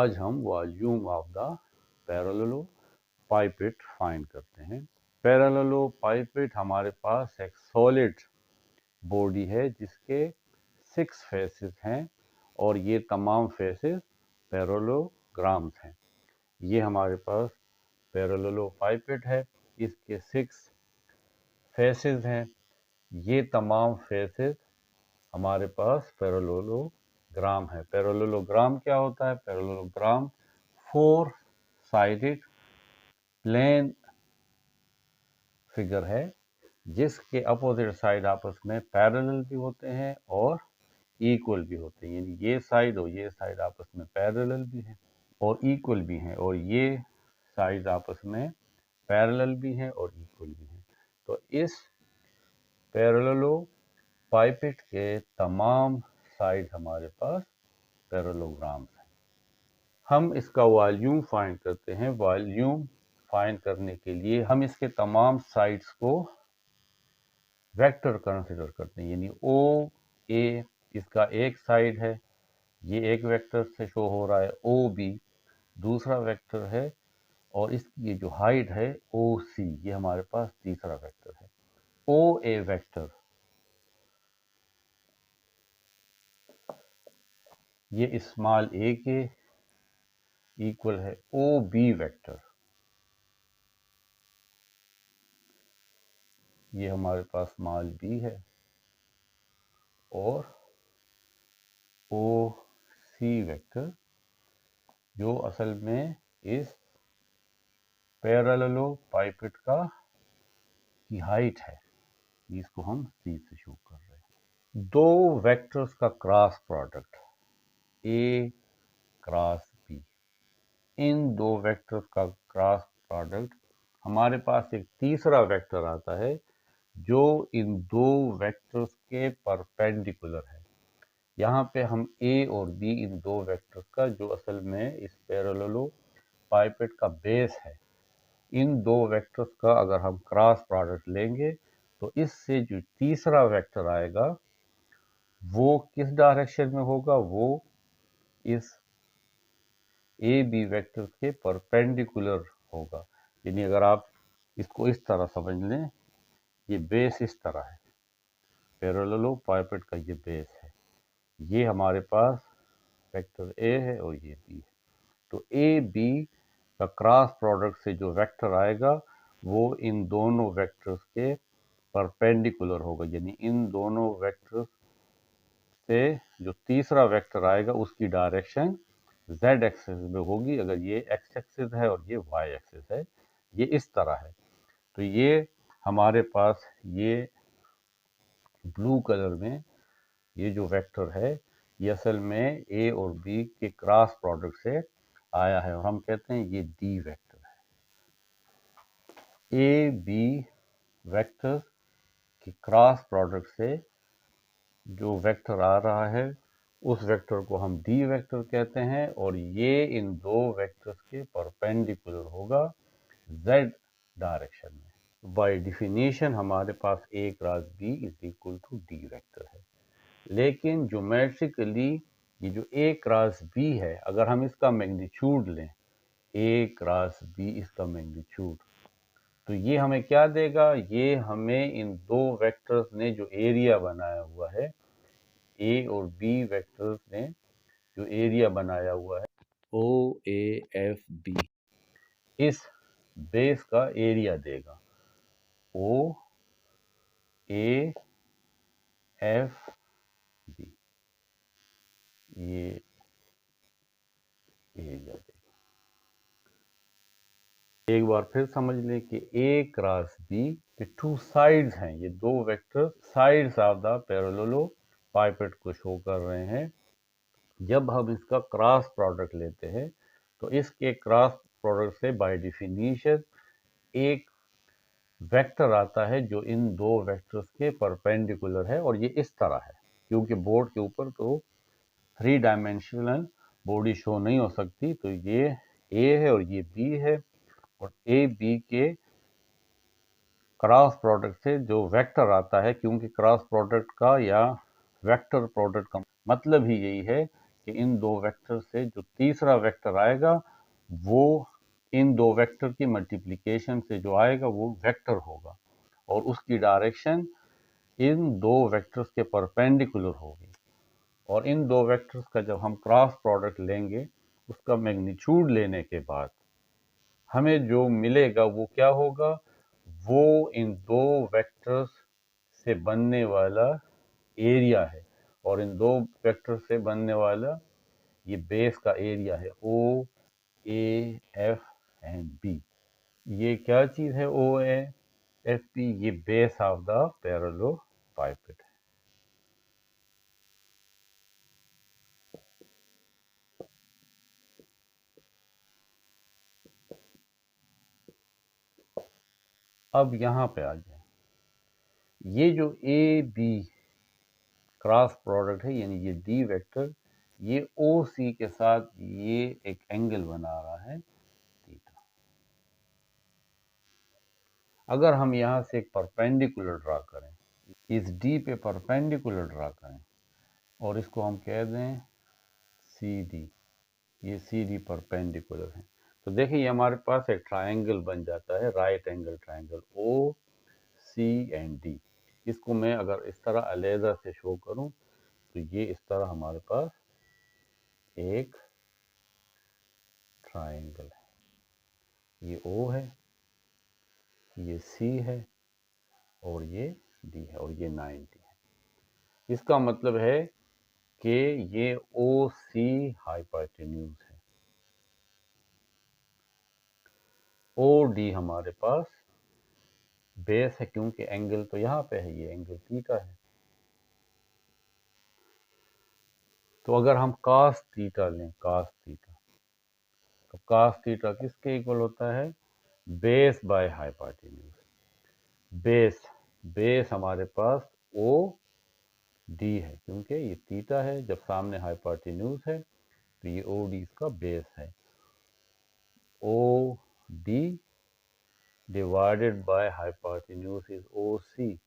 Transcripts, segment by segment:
आज हम volume of the पैरेललोपाइपेट find करते हैं। पैरेललोपाइपेट हमारे पास एक सॉलिड बॉडी है जिसके 6 फेसेस हैं और ये तमाम फेसेस पैरेललोग्राम्स हैं। ये हमारे पास पैरेललोपाइपेट है, इसके 6 फेसेस हैं। ये तमाम फेसेस हमारे पास पैरेललोग्राम है। पैरेललोग्राम क्या होता है? पैरेललोग्राम 4 साइडेड प्लेन फिगर है जिसके अपोजिट साइड आपस में पैरेलल भी होते हैं और इक्वल भी होते हैं, यानी ये साइड और ये साइड आपस में पैरेलल भी है और इक्वल भी हैं, और ये साइड आपस में पैरेलल भी हैं और इक्वल भी हैं। तो इस पैरेललोपाइपेट के तमाम साइड हमारे पास पैरेललोग्राम्स हैं। हम इसका वॉल्यूम फाइंड करते हैं। वॉल्यूम फाइंड करने के लिए हम इसके तमाम साइड्स को वेक्टर कंसिडर करते हैं, यानी ओ ए इसका एक साइड है, ये एक वेक्टर से शो हो रहा है, ओ बी दूसरा वेक्टर है, और इसकी ये जो हाइट है ओ सी ये हमारे पास तीसरा वेक्टर है। ओ ए वेक्टर ये स्मॉल ए के इक्वल है ओ बी वेक्टर, ये हमारे पास स्मॉल बी है, और ओ सी वेक्टर जो असल में इस पैरेललोपाइपेट का की हाइट है, इसको हम सी से शो कर रहे हैं। दो वेक्टर्स का cross product A cross B, इन दो वेक्टर्स का क्रॉस प्रोडक्ट हमारे पास एक तीसरा वेक्टर आता है जो इन दो वेक्टर्स के परपेंडिकुलर है। यहाँ पे हम ए और बी इन दो वेक्टर्स का जो असल में इस पैरेललोपाइपेट का बेस है, इन दो वेक्टर्स का अगर हम क्रॉस प्रोडक्ट लेंगे तो इससे जो तीसरा वेक्टर आएगा वो किस डायरेक्शन में होगा? वो इस ए बी वेक्टर के परपेंडिकुलर होगा। यानी अगर आप इसको इस तरह समझ लें, ये बेस इस तरह है, पैरेललोपाइपेट का ये बेस है, ये हमारे पास वेक्टर ए है और ये बी है। तो ए बी का क्रॉस प्रोडक्ट से जो वेक्टर आएगा वो इन दोनों वेक्टर्स के परपेंडिकुलर होगा, यानी इन दोनों वेक्टर्स से जो तीसरा वेक्टर आएगा उसकी डायरेक्शन z एक्सिस में होगी। अगर ये x एक्सिस है और ये y एक्सिस है, ये इस तरह है। तो ये हमारे पास ये ब्लू कलर में ये जो वेक्टर है ये असल में a और b के क्रॉस प्रोडक्ट से आया है और हम कहते हैं ये d वेक्टर है। a b वेक्टर के क्रॉस प्रोडक्ट से जो वेक्टर आ रहा है उस वेक्टर को हम डी वेक्टर कहते हैं, और ये इन दो वेक्टर्स के परपेंडिकुलर होगा z डायरेक्शन में। बाय डिफिनीशन हमारे पास a cross b is equal to D vector है, लेकिन ज्योमेट्रिकली ये जो a क्रॉस b है, अगर हम इसका मैग्नीट्यूड लें, a क्रॉस b इसका मैग्नीट्यूड, तो ये हमें क्या देगा? ये हमें इन दो वेक्टर्स ने जो एरिया बनाया हुआ है, ए और बी वेक्टर्स ने जो एरिया बनाया हुआ है ओ ए एफ बी, इस बेस का एरिया देगा। ओ ए एफ बी ये एरिया देगा। एक बार फिर समझ लें कि ए क्रॉस बी के टू साइड्स हैं, ये दो वेक्टर साइड्स ऑफ द पैरेललोपाइपेट को शो कर रहे हैं। जब हम इसका क्रॉस प्रोडक्ट लेते हैं तो इसके क्रॉस प्रोडक्ट से बाय डिफिनीशन एक वेक्टर आता है जो इन दो वेक्टर्स के परपेंडिकुलर है, और ये इस तरह है, क्योंकि बोर्ड के ऊपर तो 3 डायमेंशनल बॉडी शो नहीं हो सकती, तो ये ए है और ये बी है, और ए बी के क्रॉस प्रोडक्ट से जो वेक्टर आता है, क्योंकि क्रॉस प्रोडक्ट का या वेक्टर प्रोडक्ट का मतलब ही यही है कि इन दो वेक्टर से जो तीसरा वेक्टर आएगा वो इन दो वेक्टर की मल्टीप्लिकेशन से जो आएगा वो वेक्टर होगा और उसकी डायरेक्शन इन दो वेक्टर्स के परपेंडिकुलर होगी। और इन दो वेक्टर्स का जब हम क्रॉस प्रोडक्ट लेंगे उसका मैग्नीट्यूड लेने के बाद हमें जो मिलेगा वो क्या होगा, वो इन दो वेक्टर्स से बनने वाला एरिया है और इन दो वेक्टर से बनने वाला ये बेस का एरिया है ओ ए एफ एंड बी। ये क्या चीज है ओ ए एफ बी? ये बेस ऑफ द पैरेललोपाइपेड है। अब यहां पे आ जाए, ये जो ए बी क्रॉस प्रोडक्ट है यानी ये डी वेक्टर ये ओ सी के साथ ये एक एंगल बना रहा है थीटा। अगर हम यहां से एक परपेंडिकुलर ड्रा करें, इस डी पे परपेंडिकुलर ड्रा करें और इसको हम कह दें सी डी, ये सी डी परपेंडिकुलर है, तो देखिए ये हमारे पास एक ट्रायंगल बन जाता है, right angle triangle O C and D. इसको मैं अगर इस तरह अलहदा से शो करूं तो ये इस तरह हमारे पास एक ट्रायंगल है। ये ओ है, ये सी है और ये डी है और ये 90 है। इसका मतलब है कि ये ओ सी हाइपोटेन्यूज है, ओ डी हमारे पास बेस है क्योंकि एंगल तो यहाँ पे है, ये एंगल थीटा है। तो अगर हम cos थीटा लें, cos थीटा, तो cos थीटा किसके इक्वल होता है? Base by hypotenuse. Base base हमारे पास ओ डी है क्योंकि ये थीटा है, जब सामने हाइपोटेन्यूज है तो ये ओ डी इसका बेस है। O D divided by hypotenuse is O C.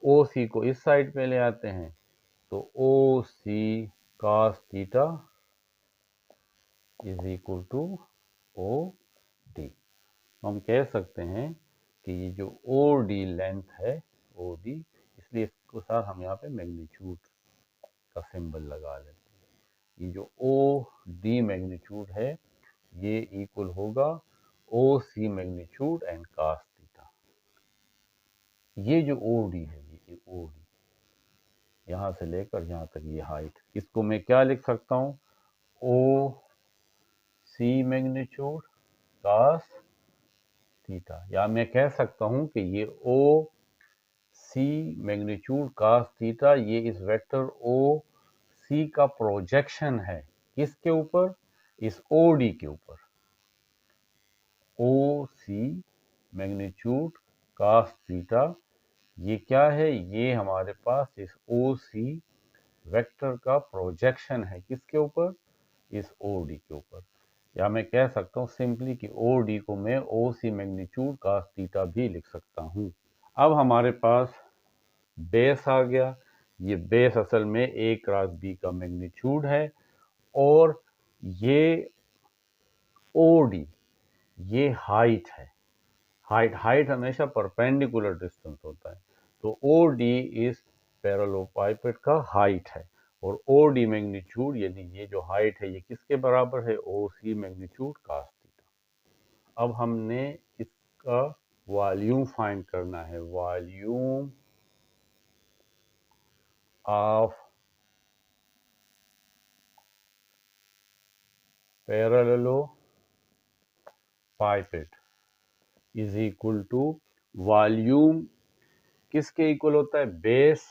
O C को इस साइड पे ले आते हैं तो O C cos theta is equal to O D. हम कह सकते हैं कि ये जो ओ डी लेंथ है ओ डी, इसलिए इसके साथ हम यहाँ पे मैग्नीट्यूड का सिंबल लगा लेते हैं। ये जो ओ डी मैग्नीट्यूड है ये इक्वल होगा ओ C magnitude and cos theta. ये जो ओ डी है ये ओ डी यहाँ से लेकर यहाँ तक ये हाइट, इसको मैं क्या लिख सकता हूँ? ओ सी मैग्नीट्यूड cos थीटा, या मैं कह सकता हूँ कि ये ओ सी मैग्नीट्यूड cos थीटा ये इस वेक्टर ओ सी का प्रोजेक्शन है, किसके ऊपर? इस ओ डी के ऊपर। ओ सी मैग्नीट्यूड cos थीटा ये क्या है? ये हमारे पास इस ओ सी वेक्टर का प्रोजेक्शन है, किसके ऊपर? इस ओ डी के ऊपर। या मैं कह सकता हूँ सिंपली कि ओ डी को मैं ओ सी मैग्नीट्यूड cos थीटा भी लिख सकता हूँ। अब हमारे पास बेस आ गया, ये बेस असल में ए क्रॉस बी का मैग्नीट्यूड है और ये ओ डी ये हाइट है। हाइट हाइट हमेशा परपेंडिकुलर डिस्टेंस होता है, तो ओ डी इस पैरेललोपाइपेड का हाइट है और ओ डी मैग्नीट्यूड यानी ये जो हाइट है ये किसके बराबर है? O C magnitude cos theta. अब हमने इसका वॉल्यूम फाइंड करना है, volume of parallelepiped is equal to volume किसके इक्वल होता है? बेस,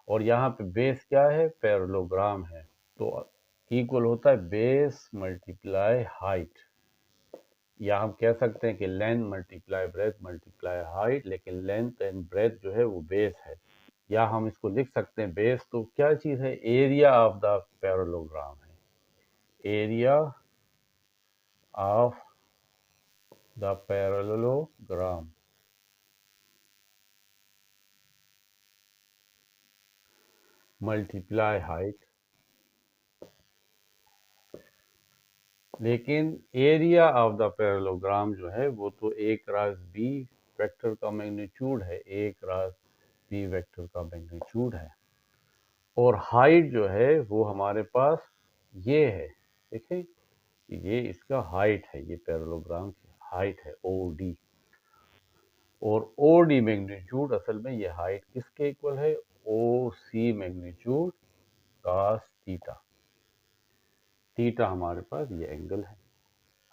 और यहाँ पे बेस क्या है? पैरेललोग्राम है, तो इक्वल होता है बेस मल्टीप्लाई हाइट, या हम कह सकते हैं कि length multiply breath multiply height, लेकिन लेंथ एंड ब्रेथ जो है वो बेस है। या हम इसको लिख सकते हैं बेस तो क्या चीज है? एरिया ऑफ द पैरेललोग्राम है, area of the parallelogram multiply height लेकिन एरिया ऑफ द पैरेललोग्राम जो है वो तो ए क्रॉस बी वेक्टर का मैग्नीट्यूड है, ए क्रॉस बी वेक्टर का मैग्नीट्यूड है। और हाइट जो है वो हमारे पास ये है, देखिए ये इसका हाइट है, ये पैरेललोग्राम की हाइट है ओ डी। और ओ डी मैग्नीट्यूड असल में ये हाइट किसके इक्वल है, O C magnitude cos theta. Theta हमारे पास ये एंगल है।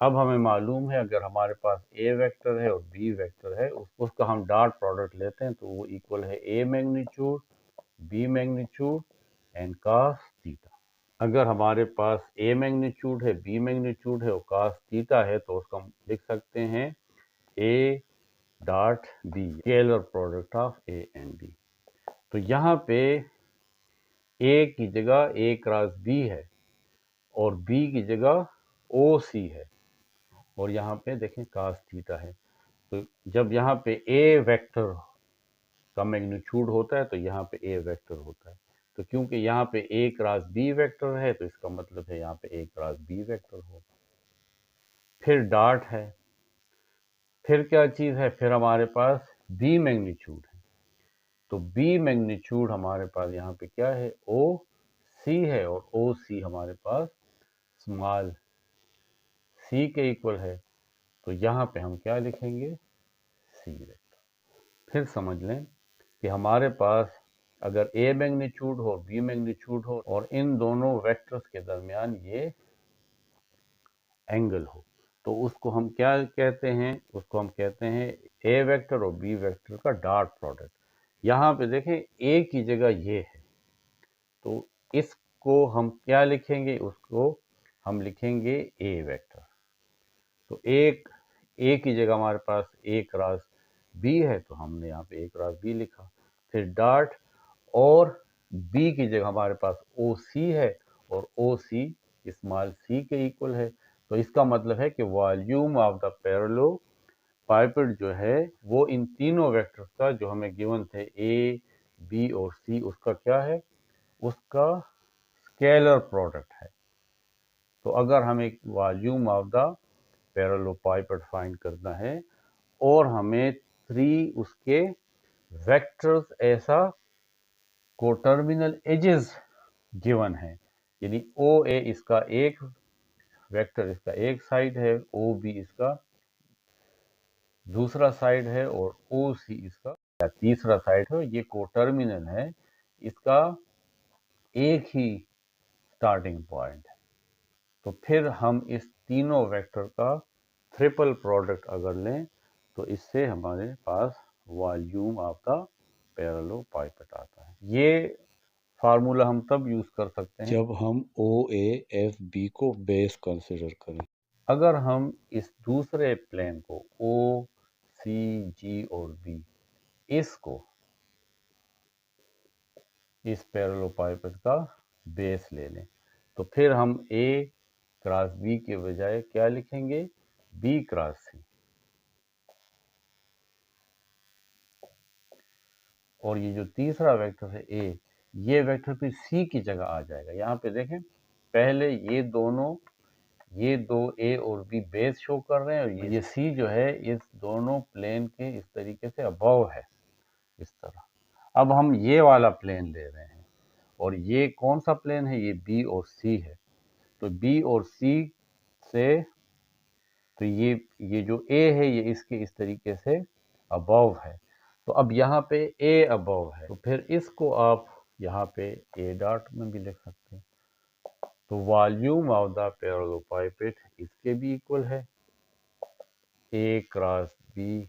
अब हमें मालूम है अगर हमारे पास ए वेक्टर है और बी वेक्टर है, उसका हम डॉट प्रोडक्ट लेते हैं तो वो इक्वल है A magnitude B magnitude and cos theta. अगर हमारे पास ए मैग्नीट्यूड है बी मैग्नीट्यूड है और कास थीटा है तो उसका हम लिख सकते हैं A dot B, scalar product of A and B. तो यहाँ पे ए की जगह ए क्रॉस बी है और बी की जगह ओ सी है और यहाँ पे देखें कास थीटा है। तो जब यहाँ पे ए वेक्टर का मैग्नीट्यूड होता है तो यहाँ पे ए वेक्टर होता है। तो क्योंकि यहाँ पे ए क्रॉस बी वेक्टर है तो इसका मतलब है यहाँ पे ए क्रॉस बी वेक्टर होगा। फिर डॉट है, फिर क्या चीज़ है, फिर हमारे पास बी मैग्नीट्यूड है। तो बी मैग्नीट्यूड हमारे पास यहाँ पे क्या है, ओ सी है और ओ सी हमारे पास स्मॉल सी के इक्वल है। तो यहाँ पे हम क्या लिखेंगे, सी वेक्टर। फिर समझ लें कि हमारे पास अगर ए मैग्नीट्यूड हो बी मैग्नीट्यूड हो और इन दोनों वेक्टर्स के दरमियान ये एंगल हो तो उसको हम क्या कहते हैं, उसको हम कहते हैं ए वेक्टर और बी वेक्टर का डॉट प्रोडक्ट। यहाँ पे देखें ए की जगह ये है तो इसको हम क्या लिखेंगे, उसको हम लिखेंगे ए वेक्टर। तो एक ए की जगह हमारे पास ए क्रॉस बी है तो हमने यहाँ पे ए क्रॉस बी लिखा। फिर डॉट और बी की जगह हमारे पास ओ सी है और ओ सी स्मॉल सी के इक्वल है। तो इसका मतलब है कि volume of the parallel pipette जो है वो इन तीनों वेक्टर्स का जो हमें गिवन थे ए बी और सी, उसका क्या है, उसका स्केलर प्रोडक्ट है। तो अगर हमें volume of the parallel pipette find करना है और हमें 3 उसके वेक्टर्स ऐसा कोटर्मिनल एजेस गिवन है, यानी ओ ए इसका एक वेक्टर, इसका एक साइड है, ओ बी इसका दूसरा साइड है और ओ सी इसका तीसरा साइड है। ये कोटर्मिनल है, इसका एक ही स्टार्टिंग पॉइंट है। तो फिर हम इस तीनों वेक्टर का ट्रिपल प्रोडक्ट अगर लें तो इससे हमारे पास volume of the parallelepiped आता है। ये फार्मूला हम तब यूज कर सकते हैं जब हम ओ ए एफ बी को बेस कंसिडर करें। अगर हम इस दूसरे प्लेन को ओ सी जी और बी इसको इस पैरेलल पाइपेट का बेस ले लें तो फिर हम ए क्रॉस बी के बजाय क्या लिखेंगे, बी क्रॉस सी। और ये जो तीसरा वेक्टर है ए, ये वेक्टर फिर सी की जगह आ जाएगा। यहाँ पे देखें पहले ये दो ए और बी बेस शो कर रहे हैं और ये सी जो है इस दोनों प्लेन के इस तरीके से अबव है, इस तरह। अब हम ये वाला प्लेन ले रहे हैं और ये कौन सा प्लेन है, ये बी और सी है। तो बी और सी से तो ये जो ए है ये इसके इस तरीके से अबव है। तो अब यहाँ पे ए अबव है तो फिर इसको आप यहाँ पे ए डॉट में भी लिख सकते हैं। तो volume of the parallel pipette इसके भी इक्वल है ए क्रॉस बी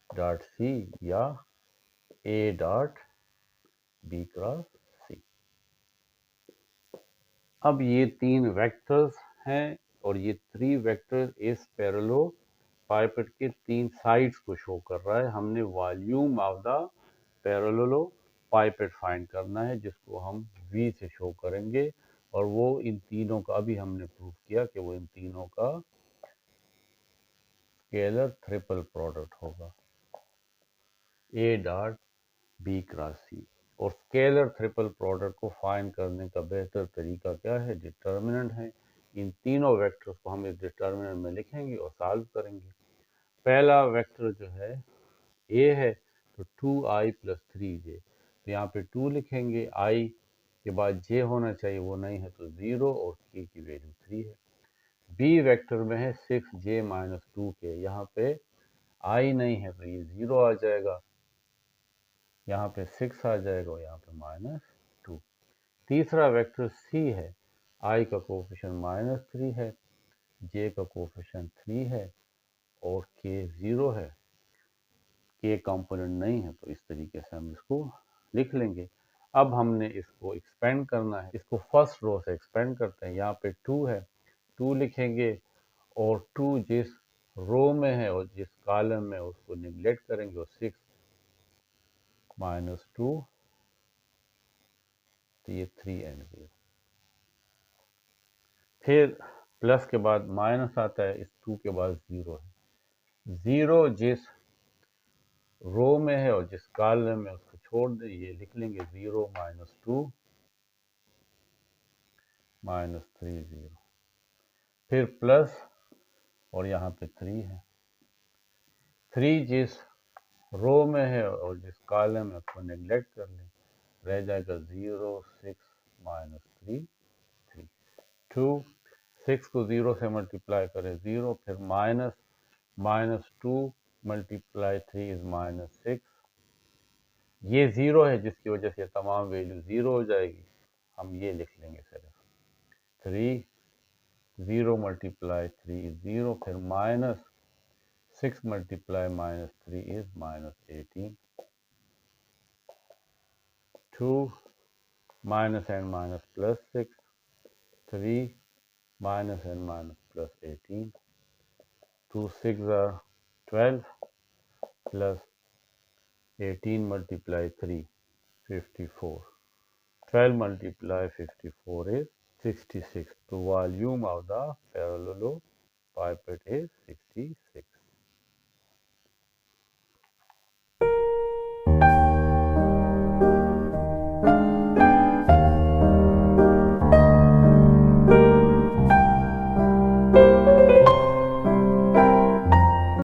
डॉट सी या ए डॉट बी क्रॉस सी। अब ये 3 वेक्टर्स हैं और ये 3 वेक्टर्स इस पैरेलल पाइपेट के 3 साइड्स को शो कर रहा है। हमने volume of the parallel pipette find करना है जिसको हम V से शो करेंगे और वो इन तीनों का अभी हमने प्रूव किया कि वो इन तीनों का स्केलर ट्रिपल प्रोडक्ट होगा ए डॉट बी क्रॉस सी। और स्केलर ट्रिपल प्रोडक्ट को फाइंड करने का बेहतर तरीका क्या है, डिटर्मिनेंट है इन तीनों वेक्टर्स को हम इस डिटर्मिनेंट में लिखेंगे और सॉल्व करेंगे। पहला वेक्टर जो है ए है, तो 2i + 3j, तो यहाँ पे 2 लिखेंगे, i के बाद j होना चाहिए, वो नहीं है तो 0 और k की वैल्यू 3 है। बी वेक्टर में है 6j - 2k, यहाँ पे i नहीं है तो ये 0 आ जाएगा, यहाँ पे 6 आ जाएगा और यहाँ पे -2। तीसरा वेक्टर सी है, i का कोफिशिएंट -3 है, j का कोफिशिएंट 3 है और k 0 है, k कंपोनेंट नहीं है, तो इस तरीके से हम इसको लिख लेंगे। अब हमने इसको एक्सपेंड करना है, इसको फर्स्ट रो से एक्सपेंड करते हैं। यहाँ पे 2 है, 2 लिखेंगे और 2 जिस रो में है और जिस कॉलम में उसको निगलेक्ट करेंगे, और 6 - 2, तो ये 3 एंड 0। फिर प्लस के बाद माइनस आता है, इस 2 के बाद 0 है। 0 जिस रो में है और जिस कॉलम में उसको छोड़ दें, ये लिख लेंगे 0 - 2 -3 0। फिर प्लस और यहाँ पे 3 है। 3 जिस रो में है और जिस कॉलम में उसको नेग्लेक्ट कर लें, रह जाएगा 0 6 -3 3। 2 6 को 0 से मल्टीप्लाई करें 0, फिर -2 × 3 इज -6। ये 0 है जिसकी वजह से तमाम वैल्यू 0 हो जाएगी, हम ये लिख लेंगे सिर्फ 3, 0 × 3 इज 0, फिर -6 × -3 is -18। 2 minus and minus plus 6, 3 minus and minus plus 18, 2 6 are 12 plus 18 multiply 3, 54. 12 multiply 54 is 66. The volume of the parallelepiped is 66.